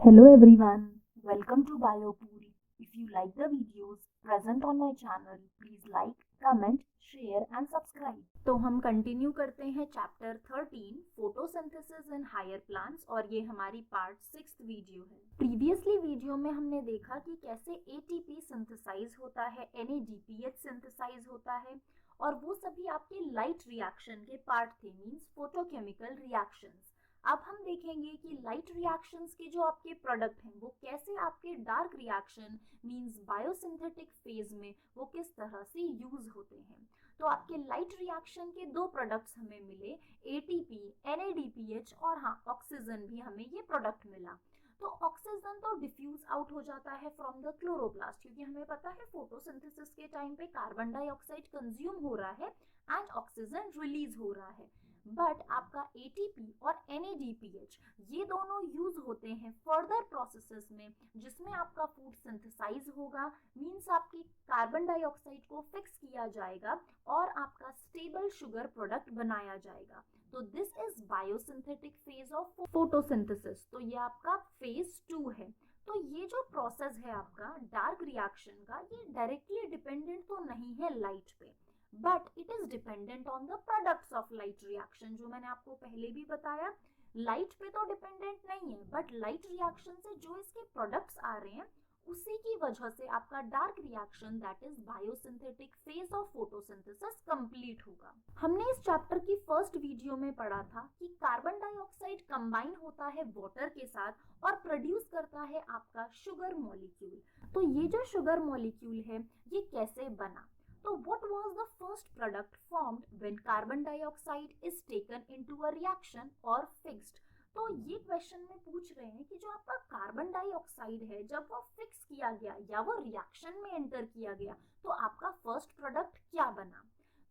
Hello everyone, welcome to BioPuri. If you like the videos present on my channel, please like, comment, share and subscribe. तो हम continue करते हैं chapter 13 photosynthesis in higher plants और ये हमारी part 6 video है। Previously video में हमने देखा कि कैसे एटीपी सिंथेसाइज होता है, NADPH सिंथेसाइज होता है और वो सभी आपके लाइट रिएक्शन के पार्ट थे, मींस फोटोकेमिकल रिएक्शंस। अब हम देखेंगे कि लाइट रिएक्शंस के जो आपके प्रोडक्ट हैं वो कैसे आपके dark reaction means biosynthetic phase में वो किस तरह से यूज होते हैं। तो आपके लाइट रिएक्शन के दो प्रोडक्ट्स हमें मिले, एटीपी, NADPH और हाँ ऑक्सीजन भी हमें ये प्रोडक्ट मिला। तो ऑक्सीजन तो डिफ्यूज आउट हो जाता है फ्रॉम द क्लोरोप्लास्ट, क्योंकि हमें पता है फोटोसिंथेसिस के टाइम पे कार्बन डाइऑक्साइड कंज्यूम हो रहा है एंड ऑक्सीजन रिलीज हो रहा है। बट आपका ATP और NADPH ये दोनों यूज होते हैं फर्दर प्रोसेसेस में, जिसमें आपका फूड सिंथेसाइज होगा, मींस आपकी कार्बन डाइऑक्साइड को फिक्स किया जाएगा और आपका स्टेबल शुगर प्रोडक्ट बनाया जाएगा। तो this is biosynthetic phase of photosynthesis. तो ये आपका फेज 2 है। तो ये जो प्रोसेस है आपका डार्क रिएक्शन का, ये डायरेक्टली डिपेंडेंट तो नहीं है लाइट पे, but it is dependent on the products of light reaction. जो मैंने आपको पहले भी बताया, लाइट पे तो डिपेंडेंट नहीं है, बट लाइट रिएक्शन से जो इसके प्रोडक्ट्स आ रहे हैं उसी की वजह से आपका dark reaction that is biosynthetic phase of photosynthesis complete होगा। हमने इस चैप्टर की फर्स्ट वीडियो में पढ़ा था कि कार्बन डाइऑक्साइड कंबाइन होता है वाटर के साथ और प्रोड्यूस करता है आपका शुगर मॉलिक्यूल। तो ये जो शुगर मॉलिक्यूल है ये कैसे बना? So what was the first product formed when carbon dioxide is taken into a reaction or fixed? तो ये क्वेश्चन में पूछ रहे हैं कि जो आपका कार्बन डाइऑक्साइड है जब वो फिक्स किया गया या वो रिएक्शन में एंटर किया गया तो आपका फर्स्ट प्रोडक्ट क्या बना।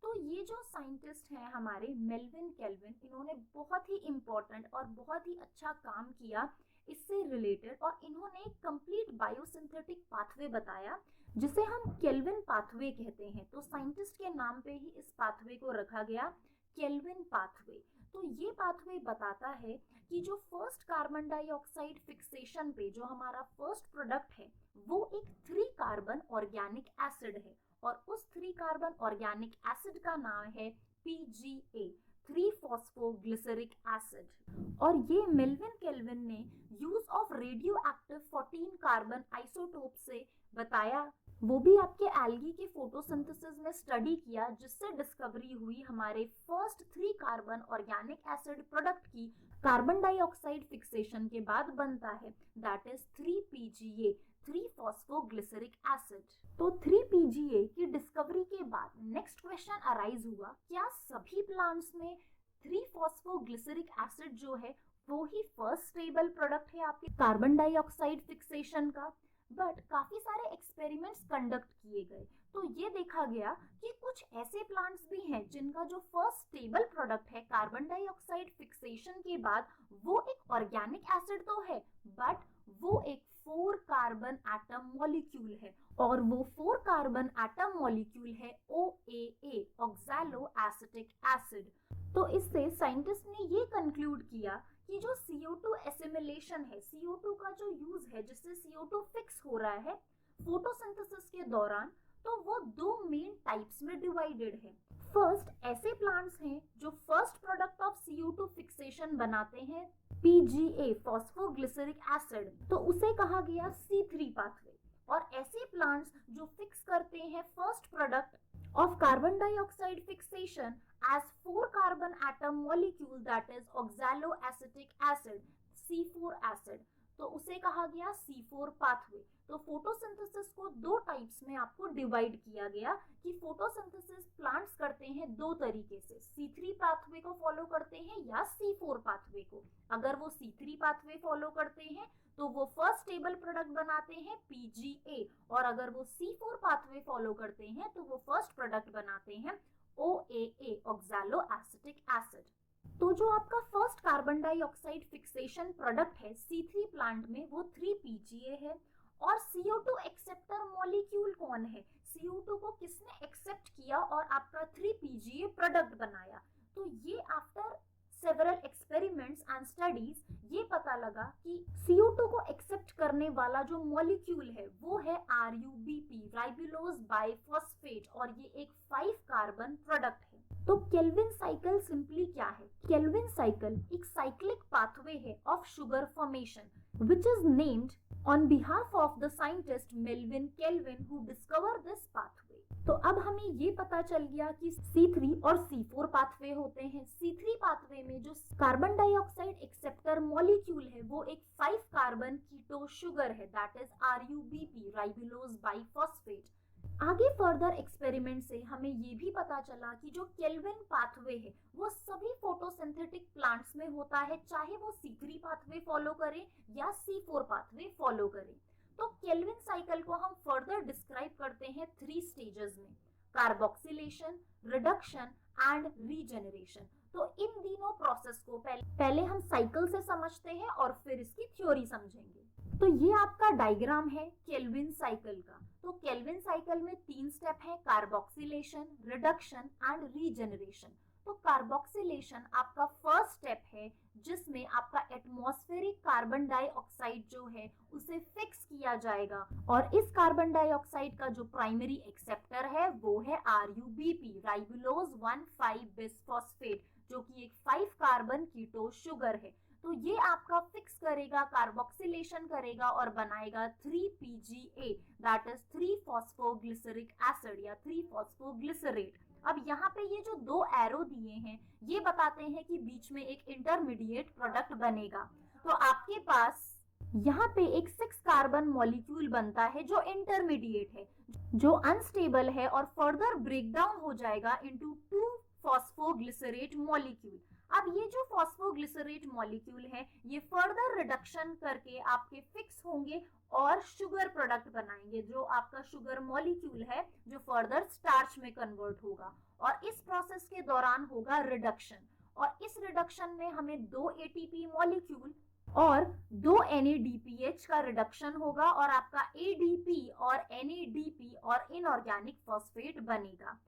तो ये जो साइंटिस्ट हैं हमारे मेल्विन केल्विन, इन्होंने बहुत ही इम्पोर्टेंट और बहुत ही अच्छा काम किया इससे रिलेटेड, और इन्होंने एक कंप्लीट बायोसिंथेटिक पाथवे बताया जिसे हम केल्विन पाथवे कहते हैं। तो साइंटिस्ट के नाम पे ही इस पाथवे को रखा गया, केल्विन पाथवे। तो ये पाथवे बताता है कि जो फर्स्ट कार्बन डाइऑक्साइड फिक्सेशन पे जो हमारा फर्स्ट प्रोडक्ट है वो एक 3 कार्बन ऑर्गेनिक एसिड है और उस 3 कार्बन ऑर्गेनिक एसिड का नाम है PGA, 3 फॉस्फोग्लिसरिक एसिड। और ये मेल्विन केल्विन ने use of radio active 14 carbon isotope से बताया, वो भी आपके एल्गी के फोटोसिंथेसिस में स्टडी किया, जिससे डिस्कवरी हुई हमारे first 3 carbon organic acid product की कार्बन डाइऑक्साइड फिक्सेशन के बाद बनता है, that is 3PGA, 3 phosphoglyceric acid. तो 3PGA की डिस्कवरी के बाद नेक्स्ट क्वेश्चन अराइज हुआ, क्या सभी प्लांट्स में 3 फॉस्फोग्लिसरिक एसिड जो है वो ही फर्स्ट स्टेबल प्रोडक्ट है आपके कार्बन डाइऑक्साइड फिक्सेशन का? बट काफी सारे एक्सपेरिमेंट्स कंडक्ट किए गए तो ये देखा गया कि कुछ ऐसे प्लांट्स भी हैं जिनका जो फर्स्ट स्टेबल प्रोडक्ट है कार्बन डाइऑक्साइड फिक्सेशन के बाद वो एक ऑर्गेनिक एसिड तो है, बट वो एक 4 कार्बन एटम मॉलिक्यूल है और वो 4 कार्बन एटम मॉलिक्यूल है OAA, ऑक्सैलो एसिटिक एसिड। तो इससे साइंटिस्ट ने ये कंक्लूड किया कि जो CO2 एसिमिलेशन है, CO2 का जो यूज है जिससे CO2 फिक्स हो रहा है फोटोसिंथेसिस के दौरान, तो वो 2 मेन टाइप्स में डिवाइडेड है। फर्स्ट, ऐसे प्लांट्स हैं जो first product of CO2 fixation बनाते हैं PGA, फॉस्फोग्लिसरिक एसिड, तो उसे कहा गया C3 पाथवे। और ऐसे प्लांट्स जो फिक्स करते हैं first product of carbon dioxide fixation as 4 carbon atom molecule that is oxaloacetic acid, C4 acid, तो उसे कहा गया C4 पाथवे। तो फोटोसिंथेसिस को 2 टाइप्स में आपको डिवाइड किया गया कि फोटोसिंथेसिस प्लांट्स करते हैं 2 तरीके से, C3 पाथवे को फॉलो करते हैं या C4 पाथवे को। अगर वो C3 पाथवे फॉलो करते हैं तो वो फर्स्ट स्टेबल प्रोडक्ट बनाते हैं PGA, और अगर वो C4 पाथवे फॉलो करते हैं तो वो फर्स्ट प्रोडक्ट बनाते हैं OAA, ऑक्सैलो एसिटिक एसिड। तो जो आपका first carbon dioxide fixation product है C3 प्लांट में वो 3PGA है। और CO2 एक्सेप्टर मॉलिक्यूल कौन है, CO2 को किसने एक्सेप्ट किया और आपका 3PGA प्रोडक्ट बनाया? तो ये after several experiments and studies ये पता लगा कि CO2 को करने वाला जो मॉलिक्यूल है वो है RuBP, राइबुलोज बाइफॉस्फेट, और ये एक 5 कार्बन प्रोडक्ट है। तो केल्विन साइकिल सिंपली क्या है? केल्विन साइकिल एक साइक्लिक पाथवे है of sugar formation which is named on behalf of the scientist Melvin Kelvin who discovered this pathway। तो अब हमें ये पता चल गया कि C3 और C4 पाथवे होते हैं। C3 पाथवे में जो कार्बन डाइऑक्साइड एक्सेप्टर मॉलिक्यूल है वो एक 5 कार्बन कीटो शुगर है, that is RuBP, ribulose biphosphate. आगे फर्दर एक्सपेरिमेंट से हमें ये भी पता चला कि जो केल्विन पाथवे है वो सभी फोटोसिंथेटिक प्लांट्स में होता है, चाहे वो C3 पाथवे फॉलो करे या C4 पाथवे फॉलो करे। तो केल्विन साइकिल को हम फर्दर डिस्क्राइब करते हैं 3 स्टेजेस में, कार्बोक्सिलेशन, रिडक्शन एंड रीजेनरेशन। तो इन तीनों प्रोसेस को पहले हम साइकिल से समझते हैं और फिर इसकी थ्योरी समझेंगे। तो ये आपका डायग्राम है केल्विन साइकिल का। तो केल्विन साइकिल में 3 स्टेप है, कार्बोक्सिलेशन, रिडक्शन एंड रीजेनरेशन। तो कार्बोक्सिलेशन आपका फर्स्ट स्टेप है जिसमें आपका एटमॉस्फेरिक कार्बन डाइऑक्साइड जो है उसे फिक्स किया जाएगा, और इस कार्बन डाइऑक्साइड का जो प्राइमरी एक्सेप्टर है वो है RuBP, राइबुलोज 1,5-बिसफॉस्फेट, जो कि एक 5 कार्बन कीटो शुगर है। तो ये आपका फिक्स करेगा, कार्बोक्सिलेशन करेगा और बनाएगा 3PGA, दैट इज 3-फॉस्फोग्लिसरिक एसिड या 3-फॉस्फोग्लिसरेट। अब यहाँ पे ये जो 2 एरो दिए हैं ये बताते हैं कि बीच में एक इंटरमीडिएट प्रोडक्ट बनेगा। तो आपके पास यहाँ पे एक 6 कार्बन मॉलिक्यूल बनता है जो इंटरमीडिएट है, जो अनस्टेबल है और फर्दर ब्रेकडाउन हो जाएगा इनटू 2-फॉस्फोग्लिसरेट मॉलिक्यूल। अब ये जो फॉस्फोग्लिसरेट मॉलिक्यूल है ये फर्दर रिडक्शन करके आपके फिक्स होंगे और शुगर प्रोडक्ट बनाएंगे, जो आपका शुगर मॉलिक्यूल है जो फर्दर स्टार्च में कन्वर्ट होगा। और इस प्रोसेस के दौरान होगा रिडक्शन, और इस रिडक्शन में हमें 2 ATP मॉलिक्यूल और 2 NADPH का रिडक्शन होगा और आपका ADP और NADP और इनऑर्गेनिक फॉस्फेट बनेगा।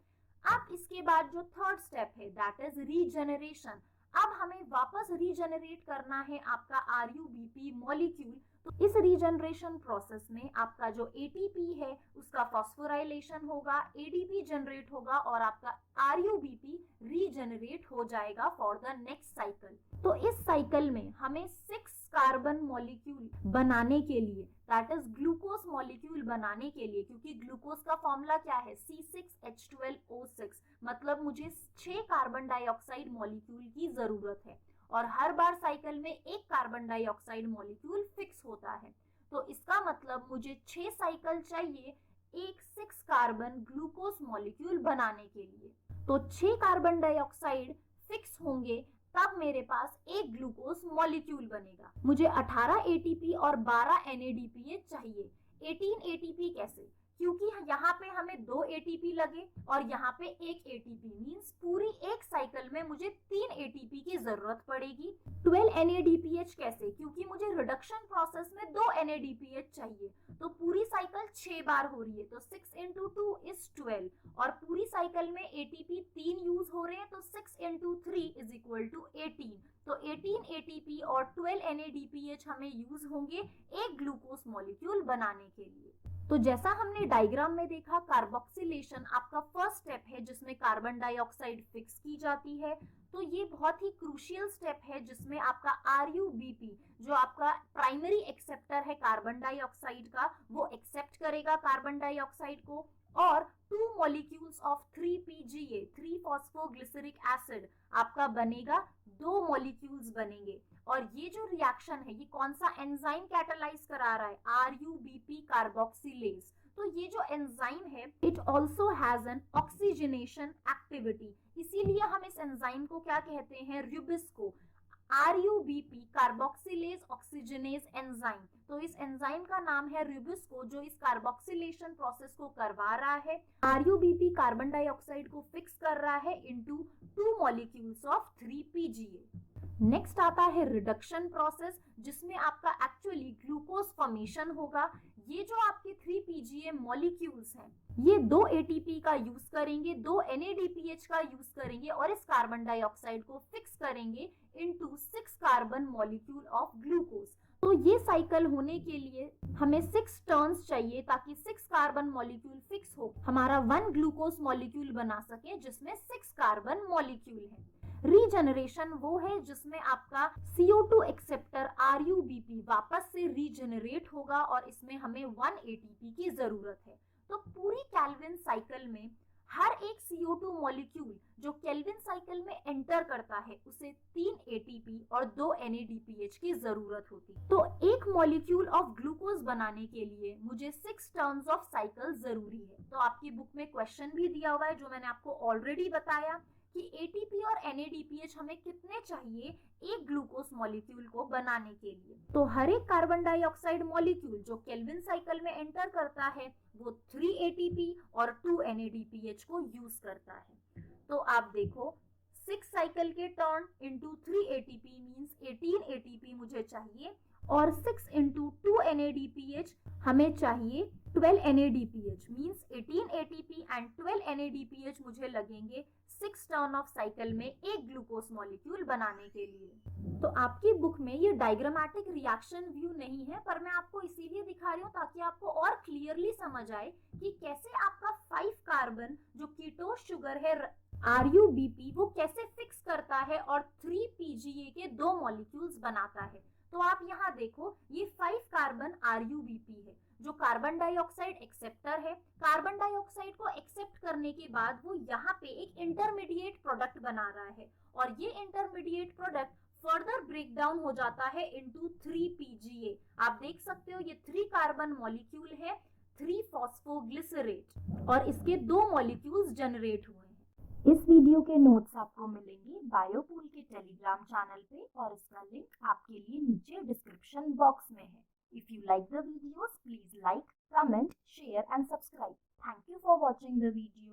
अब इसके बाद जो थर्ड स्टेप है दैट इज रीजेनरेशन। अब हमें वापस रीजेनरेट करना है आपका RuBP मॉलिक्यूल। तो इस रीजेनरेशन प्रोसेस में आपका जो ATP है उसका फॉस्फोराइलेशन होगा, ADP जनरेट होगा और आपका RuBP रीजेनरेट हो जाएगा फॉर द नेक्स्ट साइकिल। तो इस साइकिल में हमें 6 कार्बन मॉलिक्यूल बनाने के लिए, दैट इज ग्लूकोज मॉलिक्यूल बनाने के लिए, क्योंकि ग्लूकोज का फॉर्मूला क्या है C6H12O6, मतलब मुझे 6 कार्बन डाइऑक्साइड मॉलिक्यूल की जरूरत है और हर बार साइकिल में एक कार्बन डाइऑक्साइड मॉलिक्यूल फिक्स होता है। तो इसका मतलब मुझे 6 साइकिल चाहिए एक 6 कार्बन ग्लूकोज मॉलिक्यूल बनाने के लिए। तो 6 कार्बन डाइऑक्साइड फिक्स होंगे तब मेरे पास एक ग्लूकोज मॉलिक्यूल बनेगा। मुझे 18 ATP और 12 NADPH चाहिए। 18 ATP कैसे? क्योंकि यहाँ पे हमें 2 ATP लगे और यहाँ पे 1 ATP, मींस पूरी एक साइकिल में मुझे 3 ATP की जरूरत पड़ेगी। 12 NADPH कैसे? क्योंकि मुझे रिडक्शन प्रोसेस में 2 NADPH चाहिए, तो पूरी साइकिल 6 बार हो रही है, तो 6 × 2 is 12, और पूरी साइकिल में ATP 3 यूज हो रहे हैं, तो 6 × 3 is equal to 18। तो 18 ATP और 12 NADPH हमें यूज होंगे एक ग्लूकोज मॉलिक्यूल बनाने के लिए। तो जैसा हमने डायग्राम में देखा, कार्बोक्सिलेशन आपका फर्स्ट स्टेप है जिसमें कार्बन डाइऑक्साइड फिक्स की जाती है। तो ये बहुत ही क्रूशियल स्टेप है जिसमें आपका RuBP, जो आपका प्राइमरी एक्सेप्टर है कार्बन डाइऑक्साइड का, वो एक्सेप्ट करेगा कार्बन डाइऑक्साइड को, और 2 मॉलिक्यूल्स ऑफ 3PGA, 3-फॉस्फोग्लिसरिक एसिड आपका बनेगा, 2 मॉलिक्यूल्स बनेंगे। और ये जो रिएक्शन है ये कौन सा एंजाइम कैटालाइज करा रहा है? RuBP carboxylase. तो ये जो एंजाइम है it also has an oxygenation activity, इसीलिए हम इस एंजाइम को क्या कहते हैं? Rubisco. RuBP carboxylase oxygenase enzyme. तो इस एंजाइम का नाम है रुबिस्को, जो इस कार्बोक्सिलेशन प्रोसेस को करवा रहा है। RuBP कार्बन डाइऑक्साइड को फिक्स कर रहा है into 2 molecules of 3PGA। Next आता है रिडक्शन प्रोसेस, जिसमें आपका एक्चुअली ग्लूकोज फॉर्मेशन होगा। ये जो आपके 3PGA मॉलिक्यूल्स हैं ये 2 ATP का यूज करेंगे, 2 NADPH का यूज करेंगे और इस कार्बन डाइऑक्साइड को फिक्स करेंगे into 6 carbon molecule of glucose. तो ये साइकिल होने के लिए हमें 6 टर्न्स चाहिए ताकि 6 कार्बन मॉलिक्यूल फिक्स हो, हमारा 1 ग्लूकोज मॉलिक्यूल बना सके जिसमें 6 कार्बन मॉलिक्यूल है। रीजनरेशन वो है जिसमें आपका CO2 एक्सेप्टर RUBP वापस से रीजनरेट होगा और इसमें हमें 1 ATP की जरूरत है। तो पूरी केल्विन साइकिल में हर एक CO2 मॉलिक्यूल जो केल्विन साइकिल में एंटर करता है उसे 3 ATP और 2 NADPH की जरूरत होती है। तो एक मॉलिक्यूल ऑफ ग्लूकोज बनाने के लिए मुझे 6 टर्न्स ऑफ साइकिल जरूरी है। तो आपकी बुक में क्वेश्चन भी दिया हुआ है जो मैंने आपको ऑलरेडी बताया कि ATP और NADPH हमें कितने चाहिए एक ग्लूकोज मॉलिक्यूल को बनाने के लिए। तो हर एक कार्बन डाइऑक्साइड मॉलिक्यूल जो केल्विन साइकिल में एंटर करता है वो 3 ATP और 2 NADPH को यूज करता है। तो आप देखो 6 साइकिल के turn into 3 ATP means 18 ATP मुझे चाहिए और 6 इंटू 2 NADPH हमें चाहिए 12 NADPH means 18 ATP and 12 NADPH मुझे लगेंगे 6 टर्न ऑफ साइकिल में एक ग्लूकोज मॉलिक्यूल बनाने के लिए। तो आपकी बुक में ये डायग्रामेटिक रिएक्शन व्यू नहीं है, पर मैं आपको इसीलिए दिखा रही हूँ ताकि आपको और क्लियरली समझ आए कि कैसे आपका 5 कार्बन जो कीटोस शुगर है RUBP वो कैसे फिक्स करता है और 3 PGA के 2 मॉलिक्यूल्स बनाता है। तो आप यहाँ देखो ये 5 कार्बन RUBP है जो कार्बन डाइऑक्साइड एक्सेप्टर है। कार्बन डाइऑक्साइड को एक्सेप्ट करने के बाद वो यहाँ पे एक इंटरमीडिएट प्रोडक्ट बना रहा है और ये intermediate product further break down हो जाता है इनटू 3 PGA। आप देख सकते हो ये 3 कार्बन मॉलिक्यूल है 3 फॉस्फोग्लिसरेट और इसके 2 मॉलिक्यूल्स जनरेट हुए हैं। इस वीडियो के नोट्स आपको मिलेंगे बायोपूल के टेलीग्राम चैनल पे और इसका लिंक आपके लिए नीचे डिस्क्रिप्शन बॉक्स में है। If you like the videos, please like, comment, share and subscribe. Thank you for watching the video.